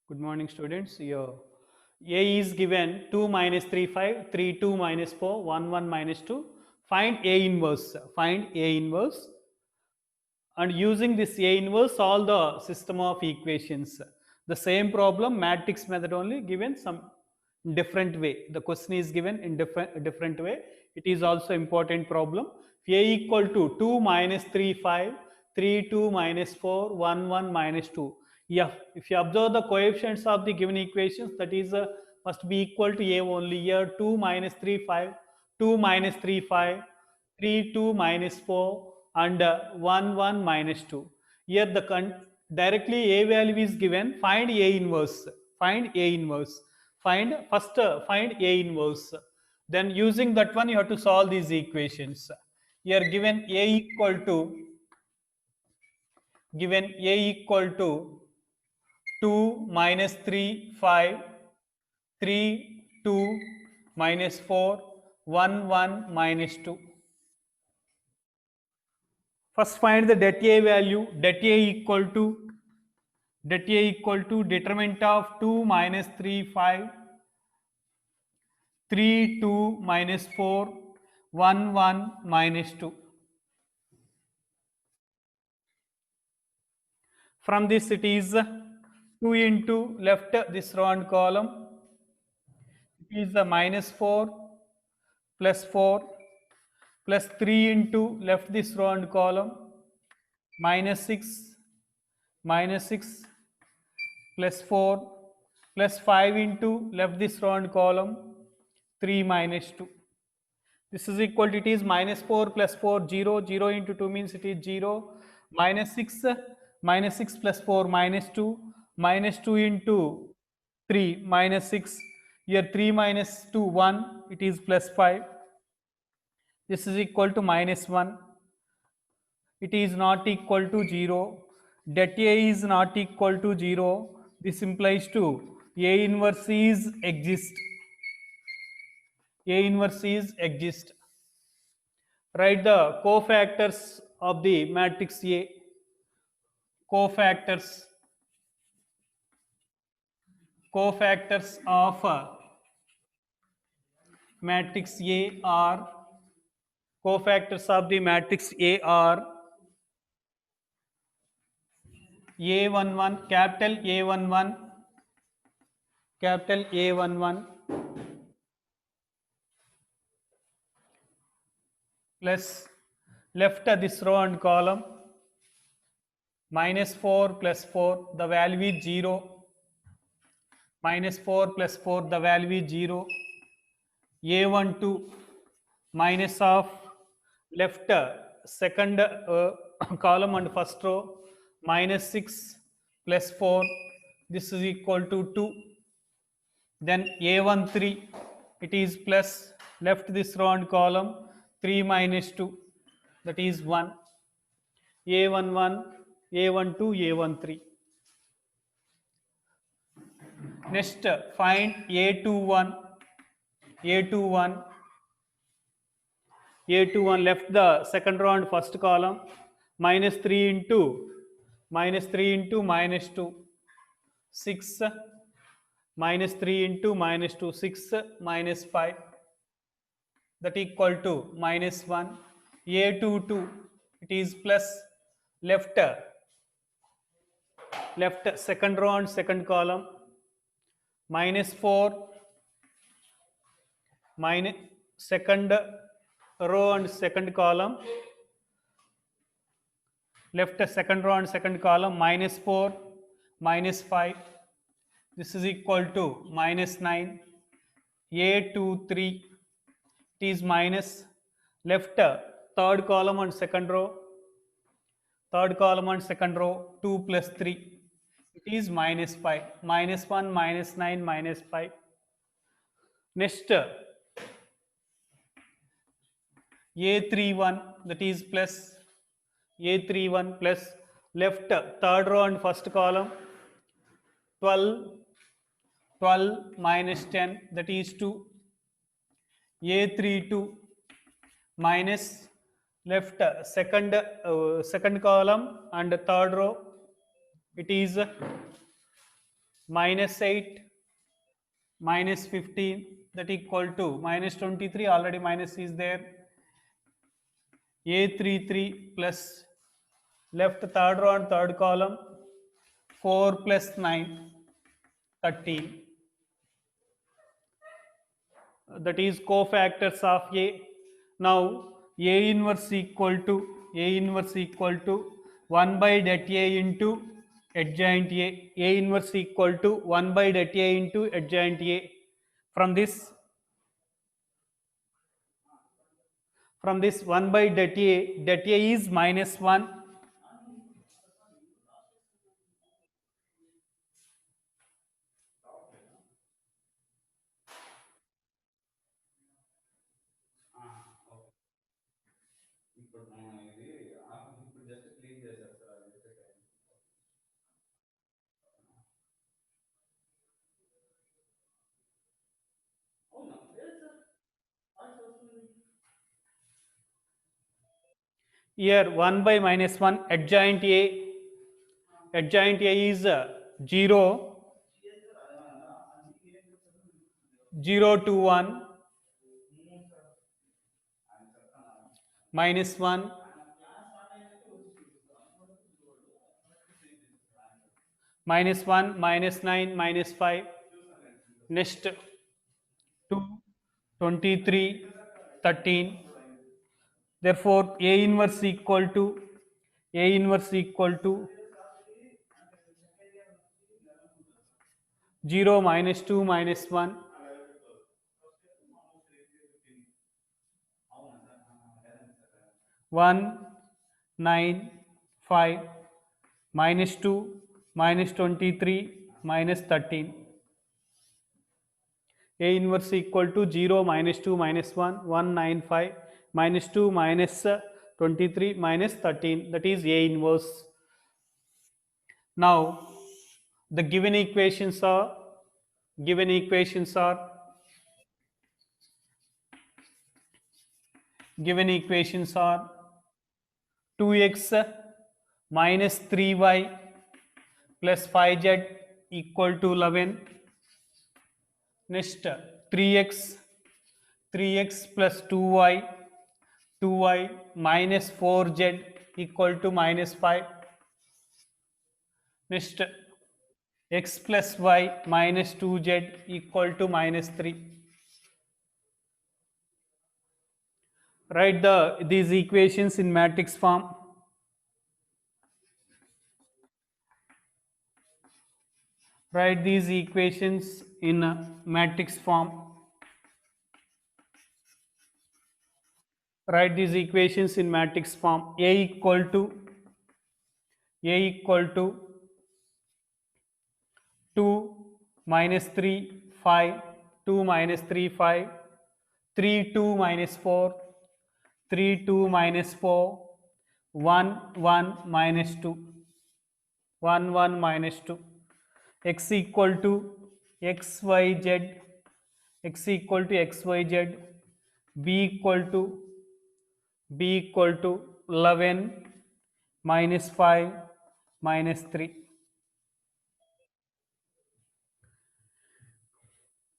Good morning, students. Here, A is given 2 minus 3, 5, 3, 2 minus 4, 1, 1 minus 2. Find A inverse. Find A inverse. And using this A inverse, solve the system of equations. The same problem, matrix method only, given some different way. The question is given in different way. It is also important problem. If A equal to 2 minus 3, 5, 3, 2 minus 4, 1, 1 minus 2. Yeah, if you observe the coefficients of the given equations, that is must be equal to A only. Here 2 minus 3, 5, 2 minus 3, 5, 3, 2 minus 4, and 1, 1 minus 2. Here directly A value is given. Find A inverse. Find A inverse. Find A inverse. Then using that one, you have to solve these equations. Here given A equal to 2 minus 3, 5, 3, 2 minus 4, 1, 1 minus 2. First find the det A value. Det A equal to determinant of 2 minus 3, 5, 3, 2 minus 4, 1, 1 minus 2. From this it is 2 into left this row and column. It is the minus 4 plus 4 plus 3 into left this row and column minus 6 plus 4 plus 5 into left this row and column 3 minus 2. This is equal to, it is minus 4 plus 4, 0, 0 into 2 means it is 0, minus 6 plus 4 minus 2 into 3 minus 6, here 3 minus 2, 1, it is plus 5. This is equal to minus 1. It is not equal to 0. Det A is not equal to 0. This implies to A inverse is exist. A inverse is exist. Write the cofactors of the matrix A. Cofactors of matrix A are cofactors of the matrix A are A11, capital A11, capital A11 plus left this row and column minus 4 plus 4, the value is 0, minus 4 plus 4, the value is 0, A12 minus of left second column and first row minus 6 plus 4, this is equal to 2. Then A13, it is plus left this row and column 3 minus 2, that is 1. A11, A12, A13. Next, find A21, A21, A21 left the second row and first column minus 3 into minus 2, 6 minus 3 into minus 2, 6 minus 5, that equal to minus 1. A22, it is plus left second row and second column minus 4 minus second row and second column, left second row and second column minus 4 minus 5, this is equal to minus 9. A23, it is minus left third column and second row 2 plus 3, it is minus 5, minus 1 minus 9 minus 5. Next A31, that is plus A31 plus left third row and first column 12 minus 10, that is 2. A32 minus left second column and third row, it is minus 8 minus 15 that equal to minus 23, already minus is there, A33 plus left third row and third column 4 plus 9 13, that is cofactors of A. Now A inverse equal to 1 by det A into adjoint A. A inverse equal to 1 by det A into adjoint A. From this 1 by det A is minus 1. Here 1 by minus 1 adjoint A is 0, 0 to 1, minus 1, minus 1, minus 9, minus 5. Next 2, 23, 13. Therefore, A inverse equal to 0, minus 2, minus 1, 1, 9, 5, minus 2, minus 23, minus 13. A inverse equal to 0, minus 2, minus 1, 1, 9, 5, minus 2, minus 23, minus 13. That is A inverse. Now, the given equations are given equations are 2x minus 3y plus 5z equal to 11. Next 3x plus 2y minus 4z equal to minus 5. Next x plus y minus 2z equal to minus 3. Write these equations in matrix form. Write these equations in matrix form. Write these equations in matrix form. A equal to 2 minus 3 5, 2 minus 3 5, 3 2 minus 4, 3 2 minus 4, 1 1 minus 2, 1 1 minus 2. X equal to xyz, x equal to xyz, b equal to 11 minus 5 minus 3.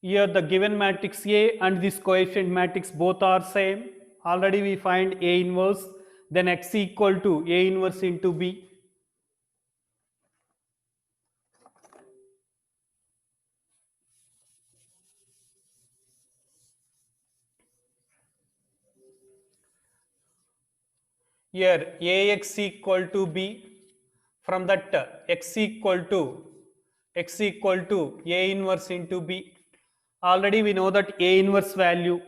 Here the given matrix A and this coefficient matrix both are same. Already we find A inverse, then X equal to A inverse into B. Here Ax equal to B, from that X equal to A inverse into B. Already we know that A inverse value,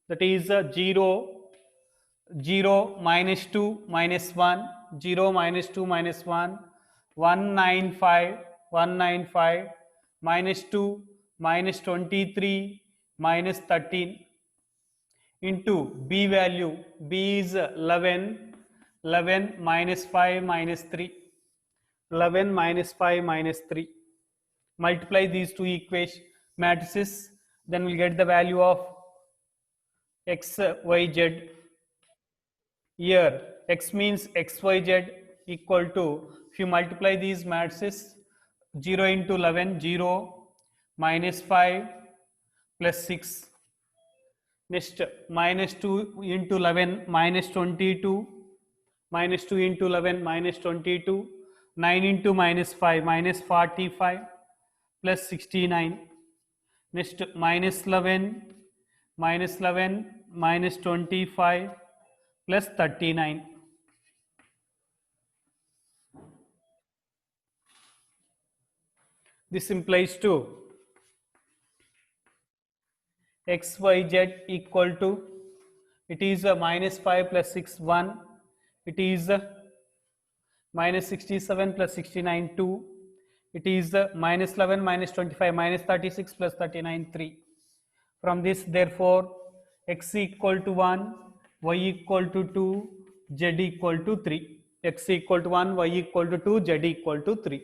that is 0, 0 minus 2 minus 1, 0 minus 2 minus 1, 195, 195, minus 2 minus 23 minus 13 into B value. B is 11, 11 minus 5 minus 3, 11 minus 5 minus 3. Multiply these two matrices, then we'll get the value of x, y, z. Here x means xyz equal to, if you multiply these matrices, 0 into 11, 0, minus 5 plus 6. Next, minus 2 into 11, minus 22, minus 2 into 11, minus 22, 9 into minus 5, minus 45, plus 69. Next, minus 11, minus 11, minus 25, plus 39. This implies to xyz equal to, it is a minus 5 plus 6, 1, it is minus 67 plus 69, 2, it is minus 11 minus 25 minus 36 plus 39, 3. From this, therefore, x equal to 1, y equal to 2, z equal to 3. X equal to 1, y equal to 2, z equal to 3.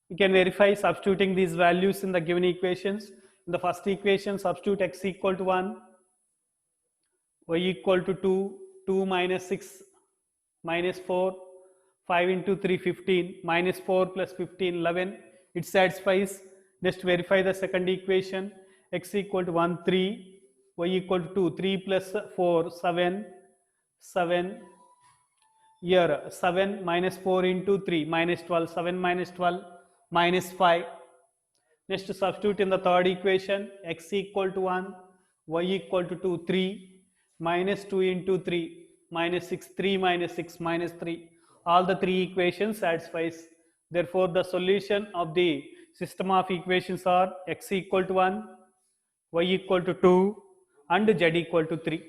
You can verify substituting these values in the given equations. In the first equation, substitute x equal to 1, y equal to 2, 2 minus 6 minus 4, 5 into 3, 15, minus 4 plus 15, 11. It satisfies. Just verify the second equation. X equal to 1, 3, y equal to 2, 3 plus 4, 7, 7. Here 7 minus 4 into 3, minus 12, 7 minus 12, minus 5. Next, substitute in the third equation, x equal to 1, y equal to 2, 3, minus 2 into 3, minus 6, 3 minus 6, minus 3. All the three equations satisfies. Therefore, the solution of the system of equations are x equal to 1, y equal to 2, and z equal to 3.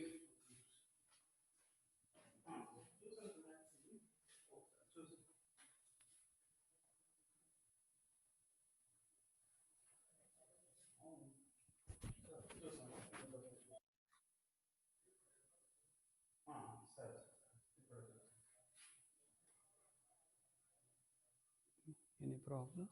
Any problem?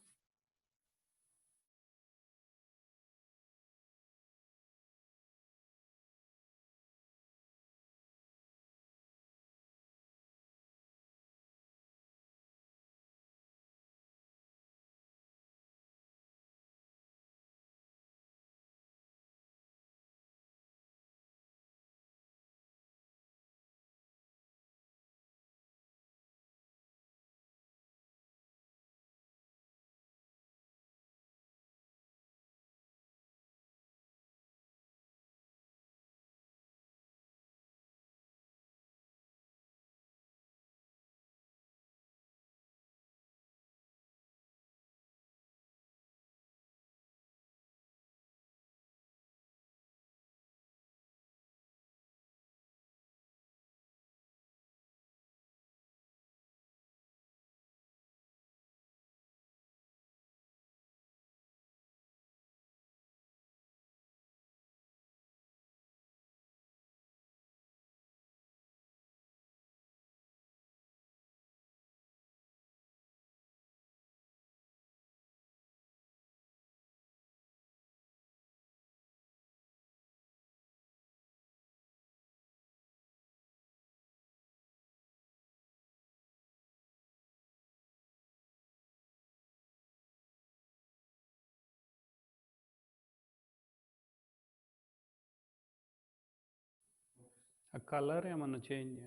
A color ఏమన్నా change?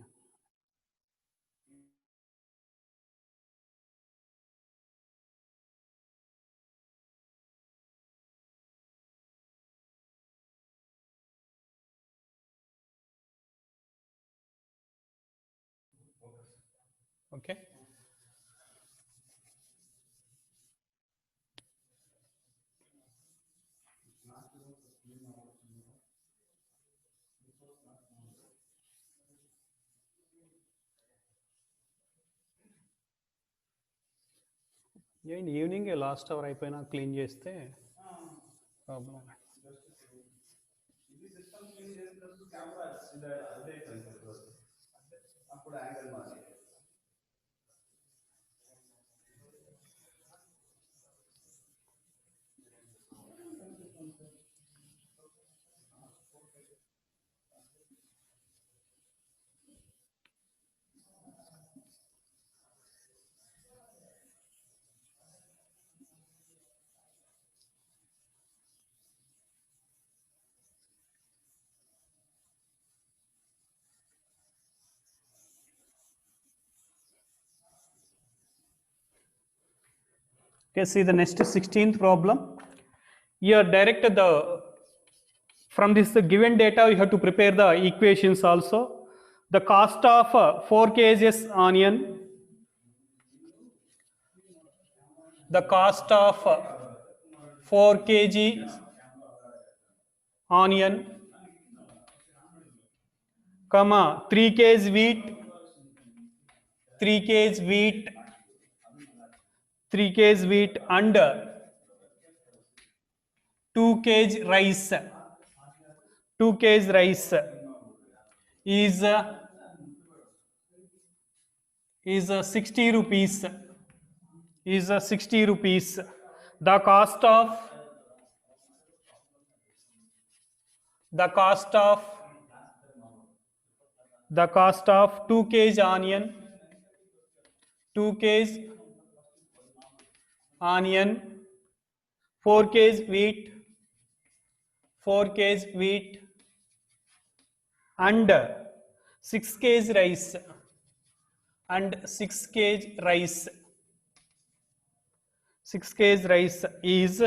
Okay. Evening last hour అయిపోయినా clean చేస్తే problem. Okay, see the next 16th problem. Here direct from this given data you have to prepare the equations also. The cost of 4 kgs onion, the cost of 4 kg onion, comma 3 kg wheat, 3 kg wheat, 3 kg wheat and 2 kg rice. 2 kg rice is 60 rupees. Is 60 rupees. The cost of the cost of the cost of 2 kg onion, 2 kg onion, 4 kg wheat, 4 kg wheat and 6 kg rice and 6 kg rice. 6 kg rice is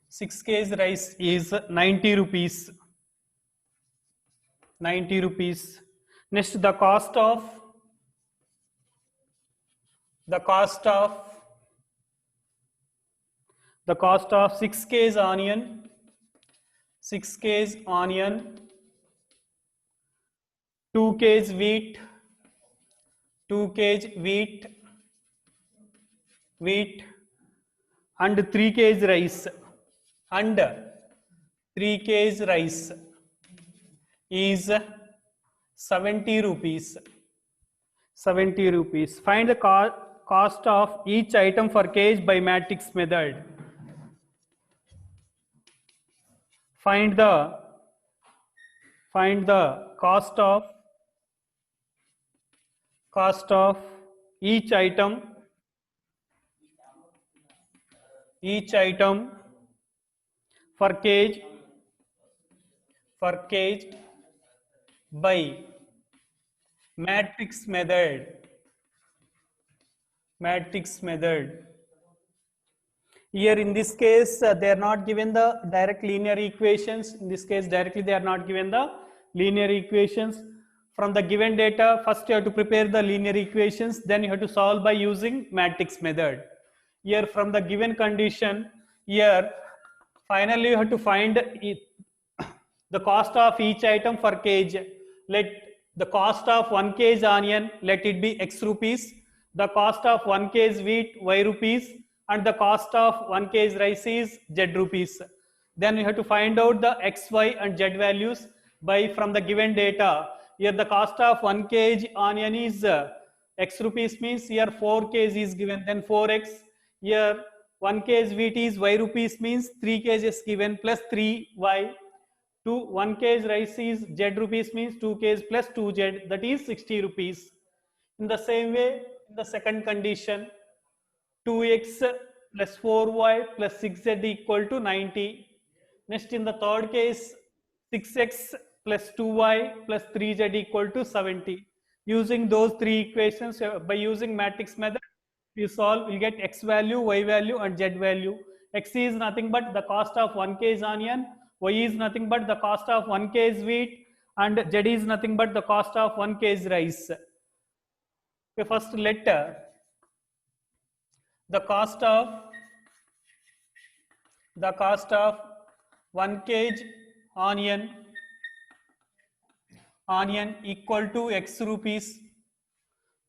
6 kg rice is 90 rupees. 90 rupees. Next, the cost of the cost of 6 kg onion, 6 kg onion, 2 kg wheat, 2 kg wheat and 3 kg rice and 3 kg rice is 70 rupees. 70 rupees. Find the cost of each item for kg by matrix method. Find the cost of each item for kg by matrix method. Here in this case they are not given the direct linear equations. In this case directly they are not given the linear equations. From the given data, first you have to prepare the linear equations, then you have to solve by using matrix method. Here from the given condition, here finally you have to find the cost of each item for kg. Let the cost of 1 kg onion, let it be x rupees, the cost of 1 kg wheat y rupees and the cost of 1 kg rice is z rupees. Then you have to find out the x, y and z values by from the given data. Here the cost of 1 kg onion is x rupees, means here 4 kg is given, then 4x. Here 1 kg wheat is y rupees, means 3 kg is given plus 3y. 1 kg rice is z rupees, means 2 kg plus 2z, that is 60 rupees. In the same way, in the second condition, 2x plus 4y plus 6z equal to 90. Next, in the third case, 6x plus 2y plus 3z equal to 70. Using those three equations, by using matrix method, you solve, you get x value, y value and z value. X is nothing but the cost of 1 kg onion, y is nothing but the cost of 1 kg wheat and z is nothing but the cost of 1 kg rice. Okay, first let the cost of 1 kg onion equal to x rupees.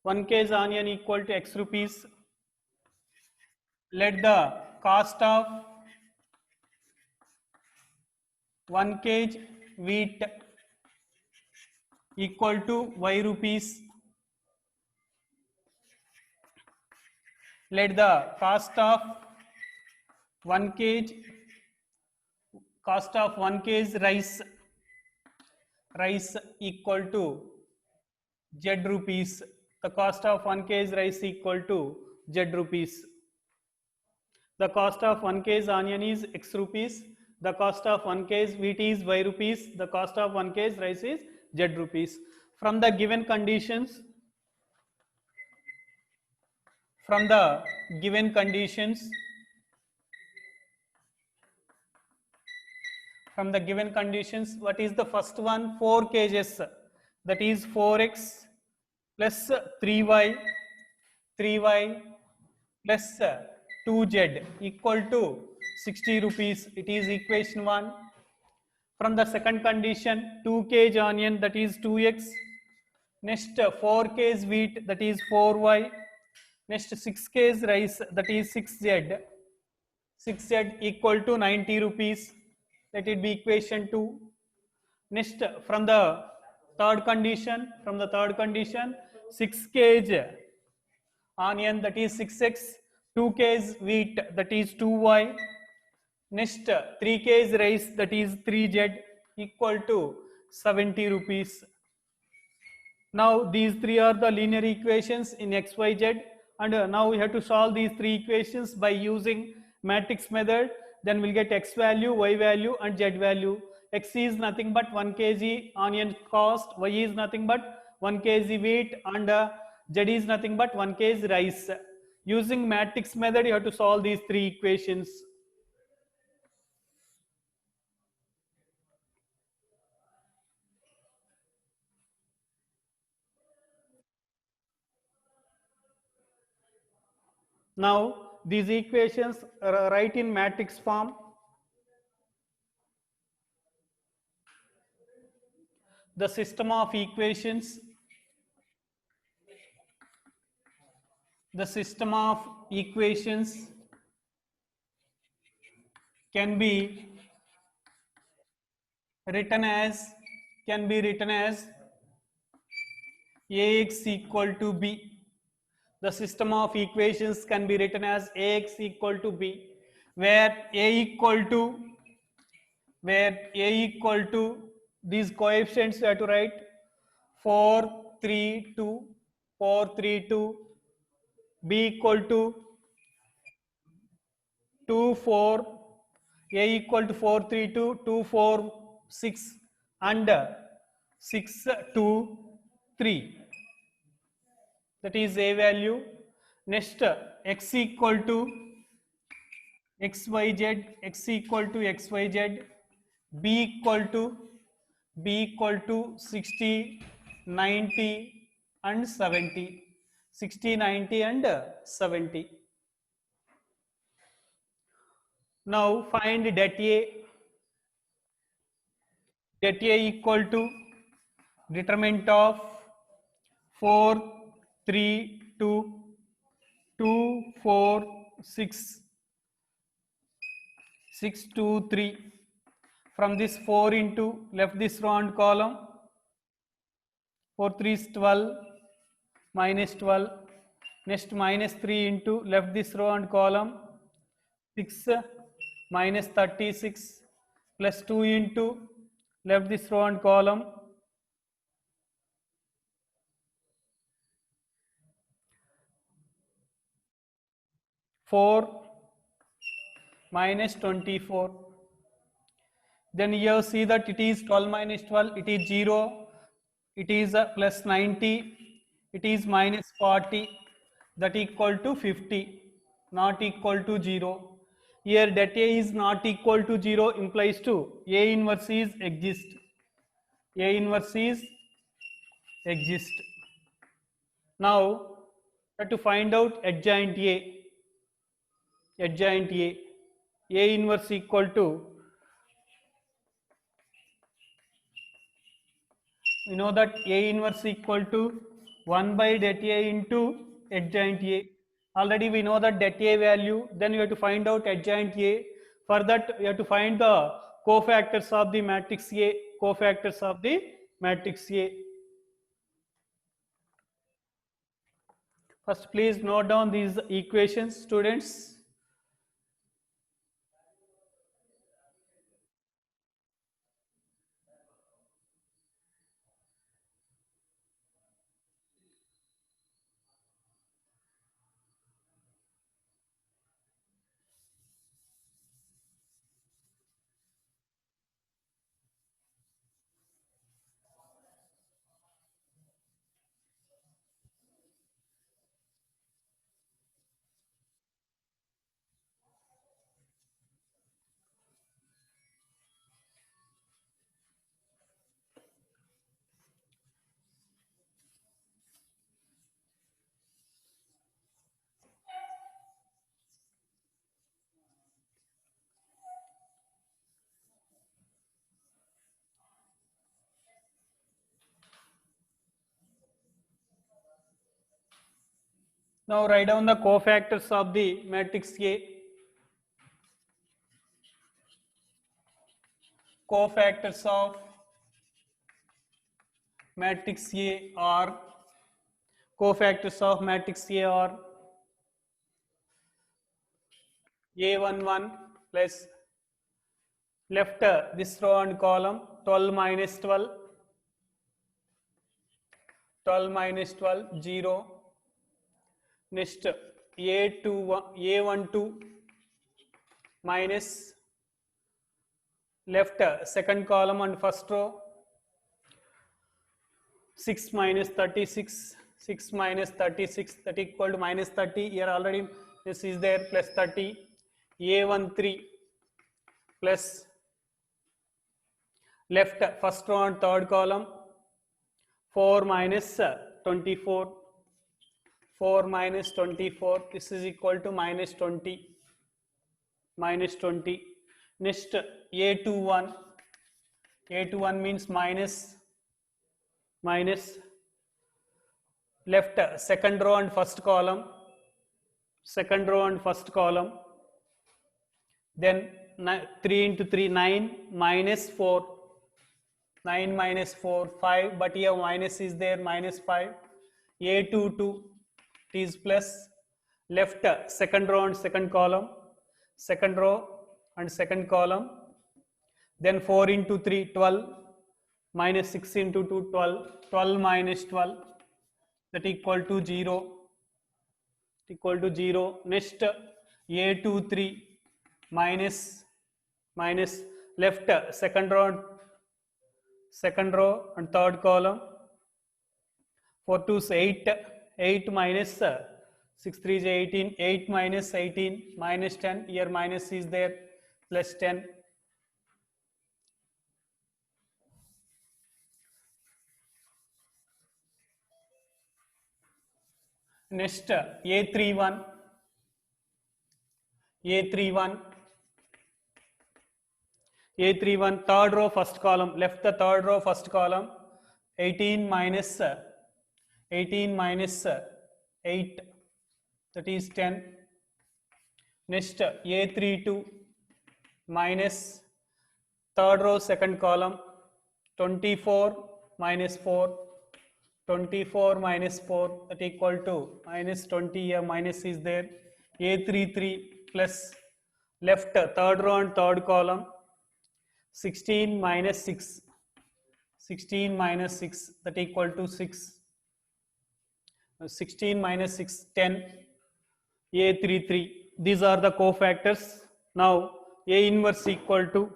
1 kg onion equal to x rupees. Let the cost of 1 kg wheat equal to y rupees. Let the cost of 1 kg rice equal to z rupees. The cost of 1 kg rice equal to z rupees. The cost of 1 kg onion is x rupees. The cost of 1 kg wheat is y rupees. The cost of 1 kg rice is z rupees. From the given conditions, from the given conditions, what is the first one? 4 kgs, that is 4x plus 3y, 3y plus 2z equal to 60 rupees. It is equation 1. From the second condition, 2 kg onion, that is 2x. Next 4 kg wheat, that is 4y. Next 6 kg rice, that is 6z. 6z equal to 90 rupees. Let it be equation 2. Next, from the third condition, 6 kg onion, that is 6x, 2 kg wheat, that is 2y. Next, 3 kg rice, that is 3z equal to 70 rupees. Now these three are the linear equations in x, y, z, and now we have to solve these three equations by using matrix method. Then we'll get x value, y value, and z value. X is nothing but 1 kg onion cost, y is nothing but 1 kg wheat, and z is nothing but 1 kg rice. Using matrix method, you have to solve these three equations. Now these equations write in matrix form. The system of equations can be written as ax equal to b. The system of equations can be written as ax equal to b, where a equal to these coefficients we have to write 4, 3, 2, 4, 3, 2, b equal to 2, 4, a equal to 4, 3, 2, 2, 4, 6, and 6, 2, 3. That is a value. Next, x equal to xyz, x equal to xyz, b equal to 60, 90, and 70. 60, 90, and 70. Now find det A. Det A equal to determinant of 4, 3, 2, 2, 4, 6, 6, 2, 3. From this 4 into left this row and column, 4 3 is 12, minus 12. Next minus 3 into left this row and column, 6 minus 36, plus 2 into left this row and column, 4 minus 24. Then here see that it is 12 minus 12, it is 0, it is plus 90, it is minus 40, that equal to 50, not equal to 0. Here that A is not equal to 0 implies to A inverse is exist. A inverse is exist. Now have to find out adjoint A. Adjoint A. A inverse equal to, we know that A inverse equal to 1 by det A into adjoint A. Already we know that det A value, then you have to find out adjoint A. For that you have to find the cofactors of the matrix A, cofactors of the matrix A. First please note down these equations, students. Now write down the cofactors of the matrix A. Cofactors of matrix A are A11 plus left this row and column 12 minus 12, 12 minus 12, 0. Next A12 minus left second column and first row 6 minus 36, 6 minus 36, that equal to minus 30. Here already this is there, plus 30. A13 plus left first row and third column 4 minus 24, 4 minus 24, this is equal to minus 20, minus 20. Next A21, A21 means minus left second row and first column, then 3 into 3, 9 minus 4, 9 minus 4, 5, but here minus is there, minus 5. A22 is plus left second row and second column, then 4 into 3, 12, minus 6 into 2, 12, 12 minus 12, that equal to 0, Next A23 minus left second row and third column, 4 2 is 8, 8 minus 6 3 is 18, 8 minus 18, minus 10, here minus is there, plus 10. Next A31 third row first column, left the third row first column, 18 minus 8, that is 10. Next A32 minus third row second column, 24 minus 4, 24 minus 4, that equal to minus 20, here minus is there. A33 plus left third row and third column, 16 minus 6, 16 minus 6, that equal to 6. 16 minus 6, 10. A33, these are the cofactors. Now A inverse equal to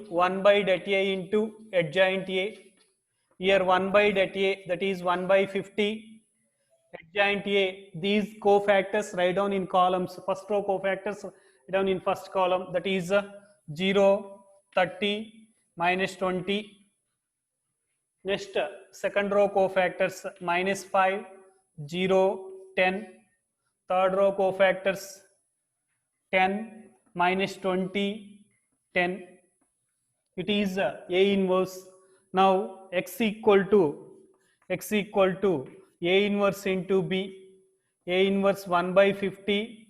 1 by det A into adjoint A. Here 1 by det A, that is 1 by 50. Adjoint A, these cofactors write down in columns. First row cofactors write down in first column, that is 0, 30, minus 20. Next second row cofactors, minus 5, 0, 10. Third row cofactors, 10, minus 20, 10. It is A inverse. Now x equal to A inverse into B. A inverse 1 by 50,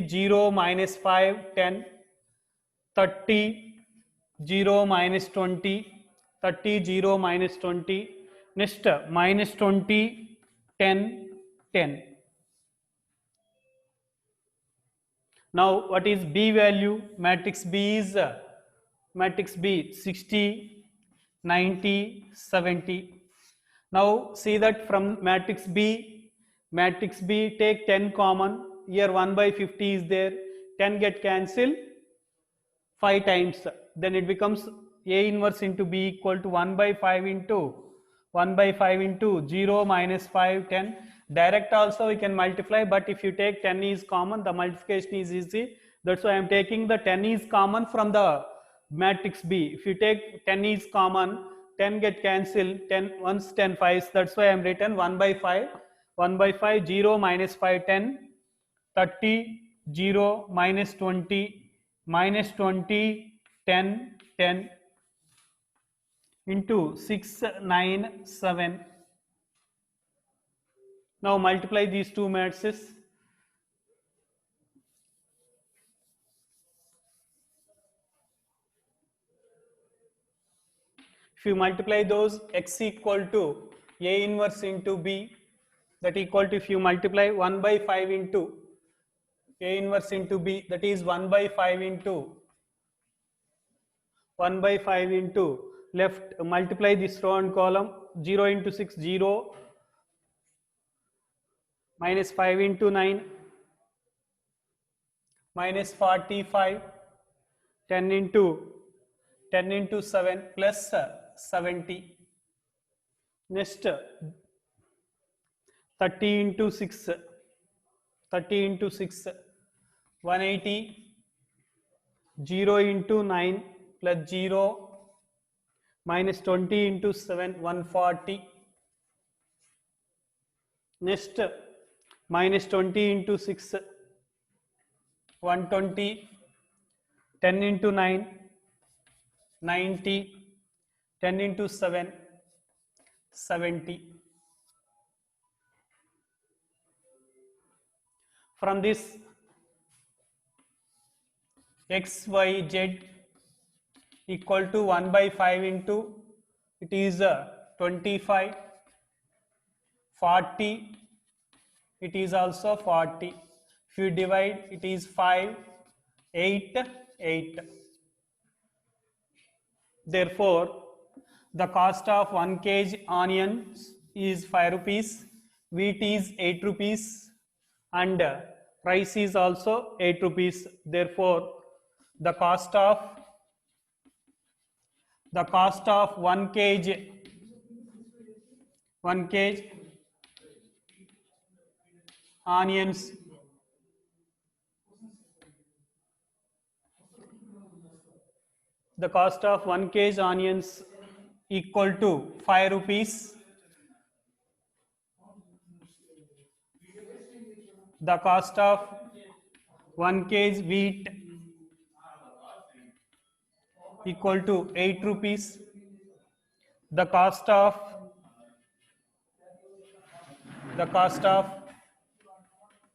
0 minus 5, 10, 30, 0 minus 20, 30, 0 minus 20. Next minus 20, 10, 10. Now what is B value? Matrix B is 60, 90, 70. Now see that from matrix B take 10 common. Here 1 by 50 is there. 10 get cancelled 5 times. Then it becomes A inverse into B equal to 1 by 5 into 0 minus 5, 10. Direct also we can multiply, but if you take 10 is common, the multiplication is easy. That's why I am taking the 10 is common from the matrix B. If you take 10 is common, 10 get cancelled, 10 once 10 5s. That's why I am written 1 by 5, 0 minus 5, 10, 30, 0 minus 20, minus 20, 10, 10 into 6, 9, 7. Now multiply these two matrices. If you multiply those, x equal to A inverse into B, that equal to, if you multiply 1 by 5 into A inverse into B, that is 1 by 5 into 1 by 5 into left, multiply this row and column, 0 into 6, 0, minus 5 into 9, minus 45, 10 into 7 plus 70. Next, 30 into 6, 30 into 6, 180, 0 into 9 plus 0, minus 20 into 7, 140. Next, minus 20 into 6, 120, 10 into 9, 90, 10 into 7, 70. From this, x, y, z equal to 1 by 5 into, it is 25, 40, it is also 40. If you divide, it is 5, 8, 8. Therefore, the cost of 1 kg onions is 5 rupees, wheat is 8 rupees, and rice is also 8 rupees. Therefore, the cost of 1 kg onions, the cost of 1 kg onions equal to 5 rupees. The cost of 1 kg wheat equal to 8 rupees. The cost of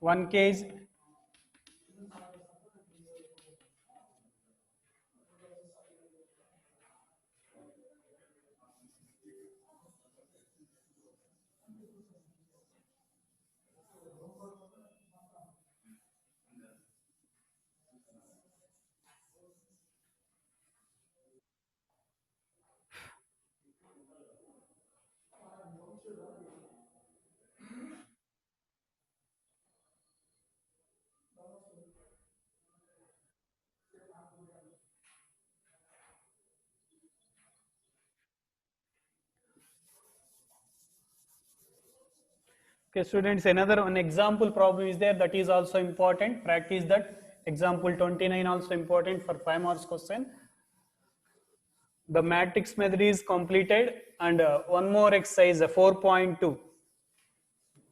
1 kg Okay, students, another one example problem is there, that is also important. Practice that. Example 29 also important for 5 marks question. The matrix method is completed, and one more exercise, 4.2.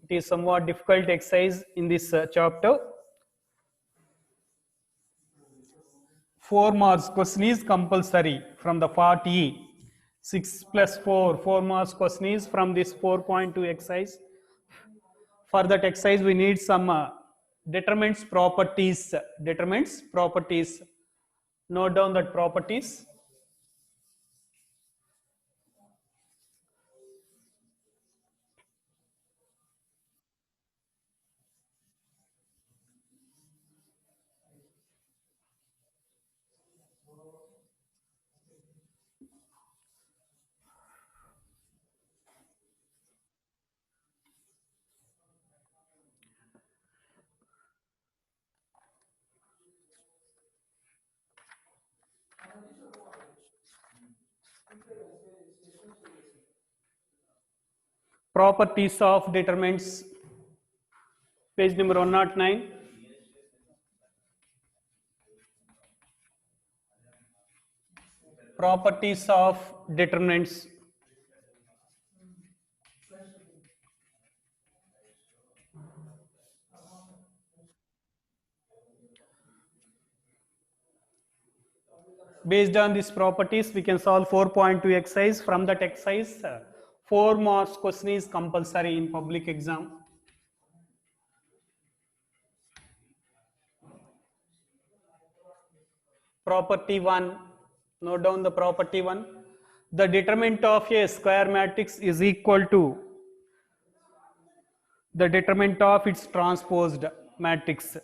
It is somewhat difficult exercise in this chapter. 4 marks question is compulsory from the part E. 6 plus 4, 4 marks question is from this 4.2 exercise. For that exercise, we need some determinants properties. Determinants properties. Note down that properties. Properties of determinants. Page number 109. Properties of determinants. Based on these properties, we can solve 4.2 exercise. From that exercise, 4 marks question is compulsory in public exam. Property 1, note down the property 1. The determinant of a square matrix is equal to the determinant of its transposed matrix,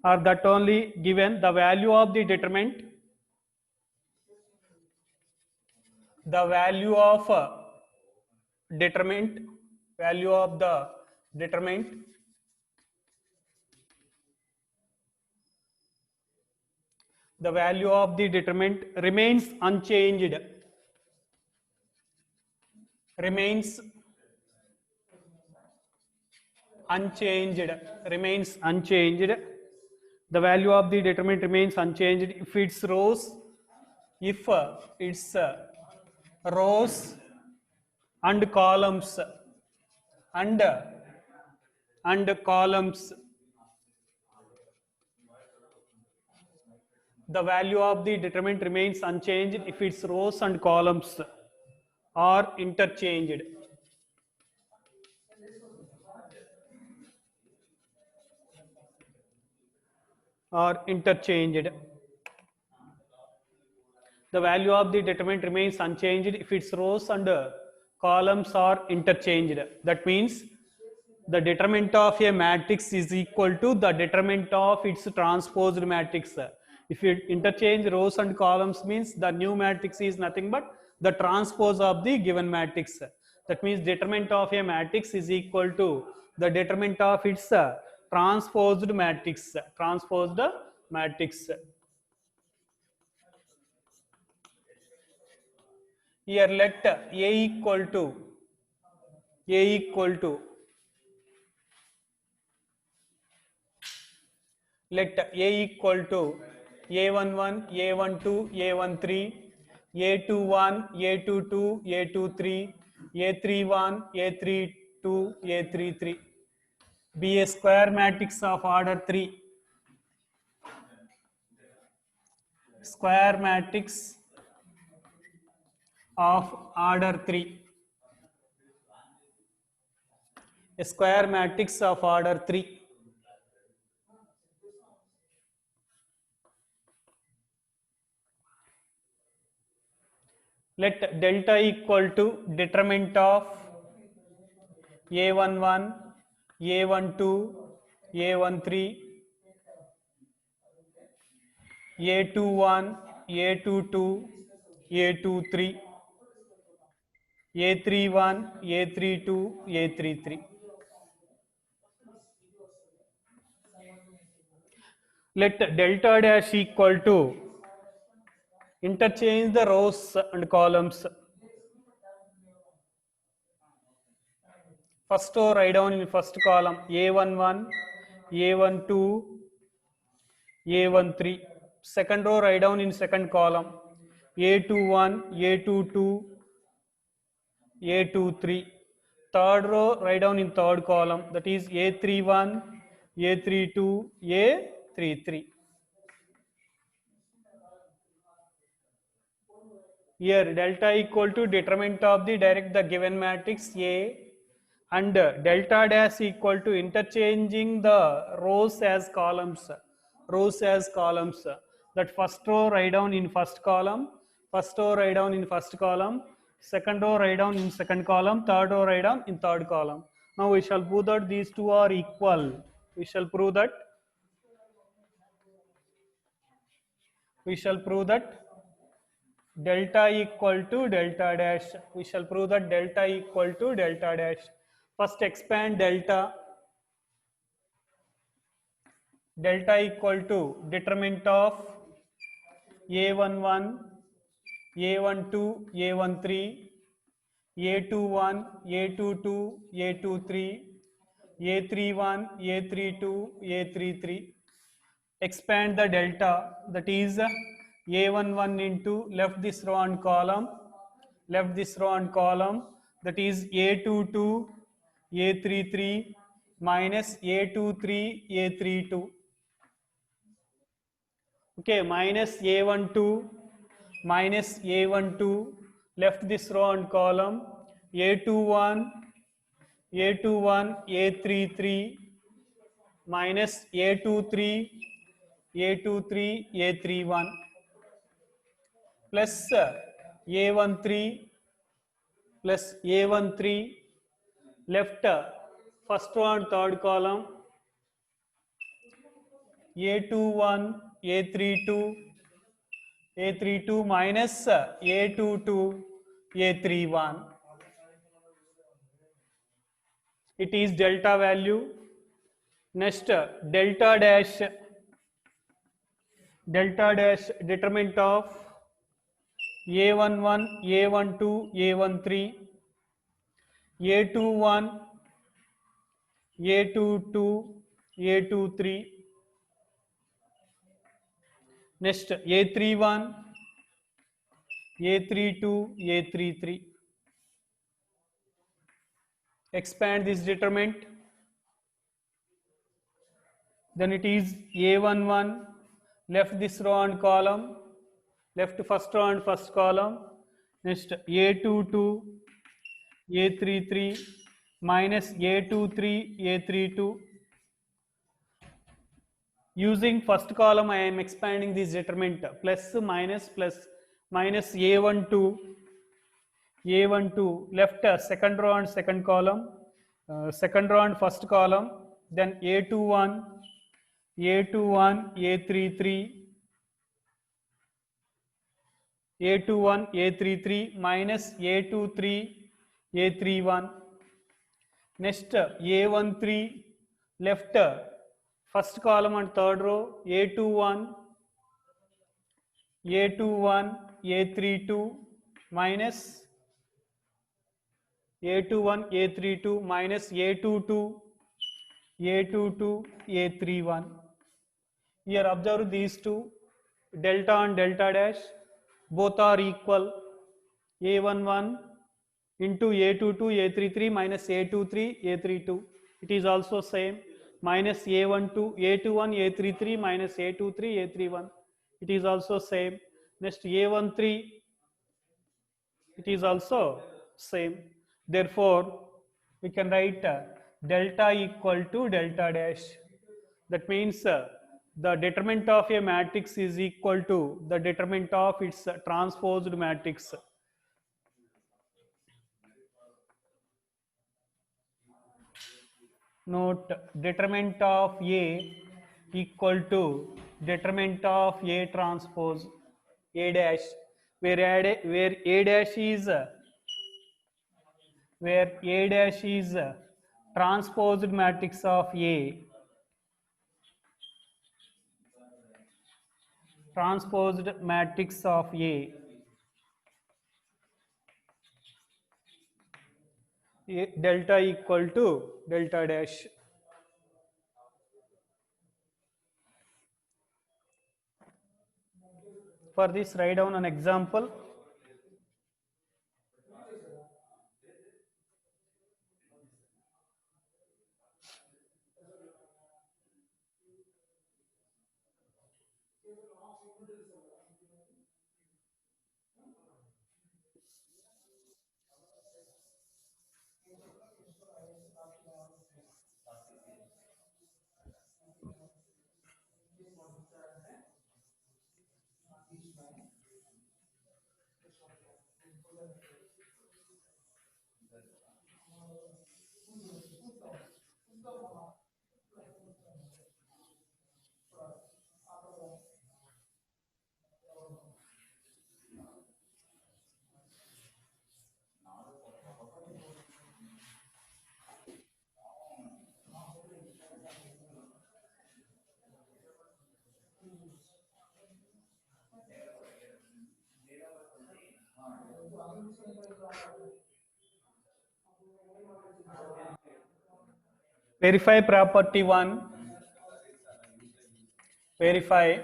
or that only given the value of the determinant, the value of determinant, value of the determinant the value of the determinant remains unchanged, remains unchanged, remains unchanged. The value of the determinant remains unchanged if its rows, if its rows and columns and columns, the value of the determinant remains unchanged if its rows and columns are interchanged. Are interchanged. The value of the determinant remains unchanged if its rows and columns are interchanged. That means the determinant of a matrix is equal to the determinant of its transposed matrix. If you interchange rows and columns, means the new matrix is nothing but the transpose of the given matrix. That means determinant of a matrix is equal to the determinant of its transposed matrix. Transposed matrix. Here let A equal to let A equal to A11, A12, A13, A21, A22, A23, A31, A32, A33 be a square matrix of order 3. Square matrix of order 3. A square matrix of order 3. Let delta equal to determinant of A11, A12, A13, A21, A22, A23, A31, A32, A33. Let delta dash equal to interchange the rows and columns. First row write down in first column A11, A12, A13. Second row write down in second column A21, A22, A23. Third row write down in third column, that is A31, A32, A33. Here delta equal to determinant of the direct the given matrix A, and delta dash equal to interchanging the rows as columns. Rows as columns. That first row write down in first column, first row write down in first column, second row write down in second column, third row write down in third column. Now we shall prove that these two are equal. We shall prove that delta equal to delta dash. We shall prove that delta equal to delta dash. First expand delta. Delta equal to determinant of A11, A12, A13, A21, A22, A23, A31, A32, A33. Expand the delta, that is A11 into left this row and column, left this row and column, that is A22, A33 minus A23, A32. Okay, minus A12, minus A12, left this row and column, A21, A21, A33 minus A23, A23, A31. plus A13 plus A13 left first row and third column A21 A32 A32 minus A22 A31. It is delta value. Next delta dash determinant of A11 A12 A13 A21 A22 A23. Next A31 A32 A33. Expand this determinant. Then it is A11 left this row and column, left first row and first column. Next A22 A33 minus A23 A32. Using first column I am expanding this determinant plus minus A12 A12 left second row and second column, second row and first column, then A21 A33 A21 A33 minus A23 A31. Next A13 left first column and third row A21 A21 A32 minus A21 A32 minus A22 A22 A31. Here observe these two, delta and delta dash, both are equal. A11 into A22 A33 minus A23 A32. It is also same. Minus A12 A21 A33 minus A23 A31. It is also same. Next A13, it is also same. Therefore, we can write delta equal to delta dash. That means the determinant of a matrix is equal to the determinant of its transposed matrix. Note, determinant of A equal to determinant of A transpose A dash, where A dash is transposed matrix of A, transposed matrix of A delta equal to delta dash. For this, write down an example. Verify property 1. Verify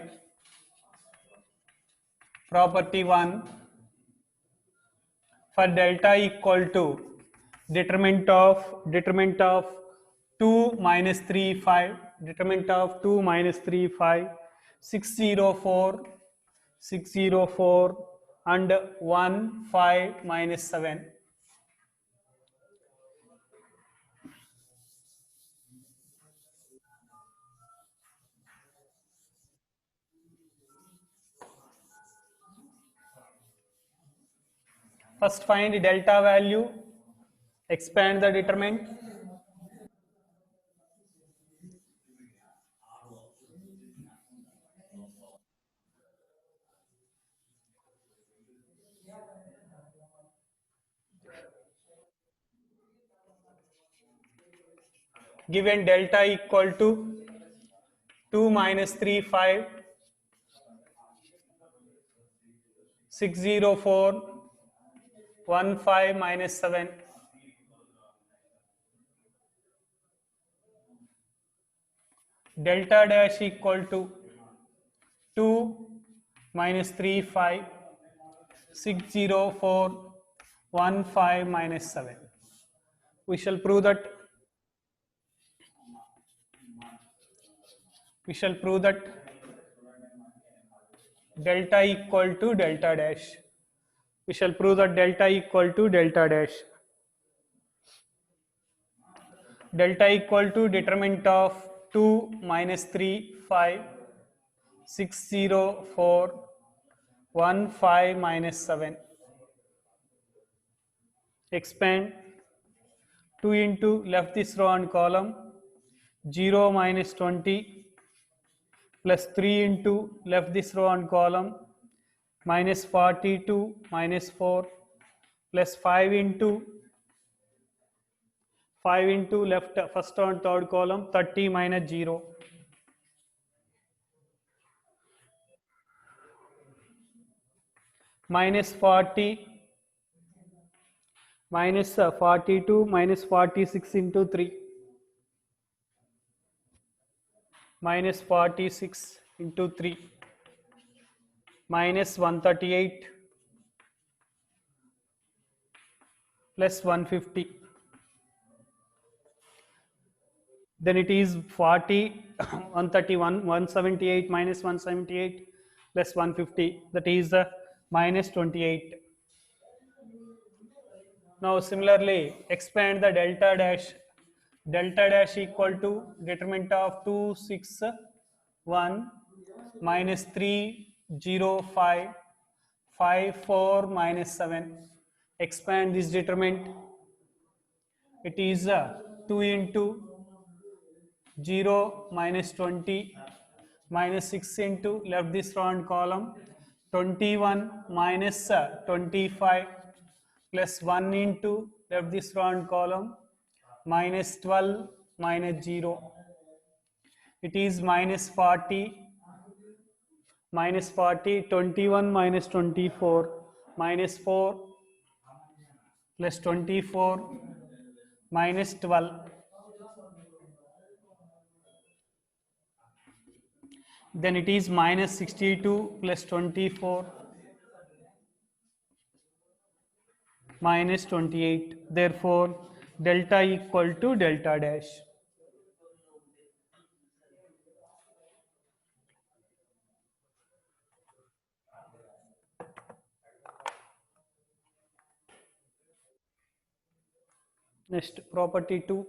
property 1 for delta equal to determinant of 2 minus 3 5, determinant of 2 minus 3 5, 604 604 and 1 5 minus 7. First find delta value, expand the determinant. Given delta equal to 2 minus 3, 5, 6, 0, 4, 1, 5 minus 7. Delta dash equal to 2 minus 3, 5, 6, 0, 4, 1, 5 minus 7. We shall prove that delta equal to delta dash. We shall prove that delta equal to delta dash. Delta equal to determinant of 2 minus 3, 5, 6, 0, 4, 1, 5 minus 7. Expand 2 into left this row and column, 0 minus 20 plus 3 into left this row and column, minus 42 minus 4 plus 5 into left first and third column, 30 minus 0. Minus 40 minus 42 minus 46 into 3. Minus 46 into 3. Minus 138 plus 150. Then it is 40, 131, 178 minus 178 plus 150. That is minus 28. Now similarly expand the delta dash. Delta dash equal to determinant of 2, 6, 1 minus 3, 0, 5, 5, 4 minus 7. Expand this determinant. It is 2 into 0 minus 20 minus 6 into left this round column, 21 minus 25 plus 1 into left this round column, minus 12 minus 0. It is minus 40, 21 minus 24 minus 4 plus 24 minus 12. Then it is minus 62 plus 24 minus 28. Therefore, delta equal to delta dash. Next, property 2.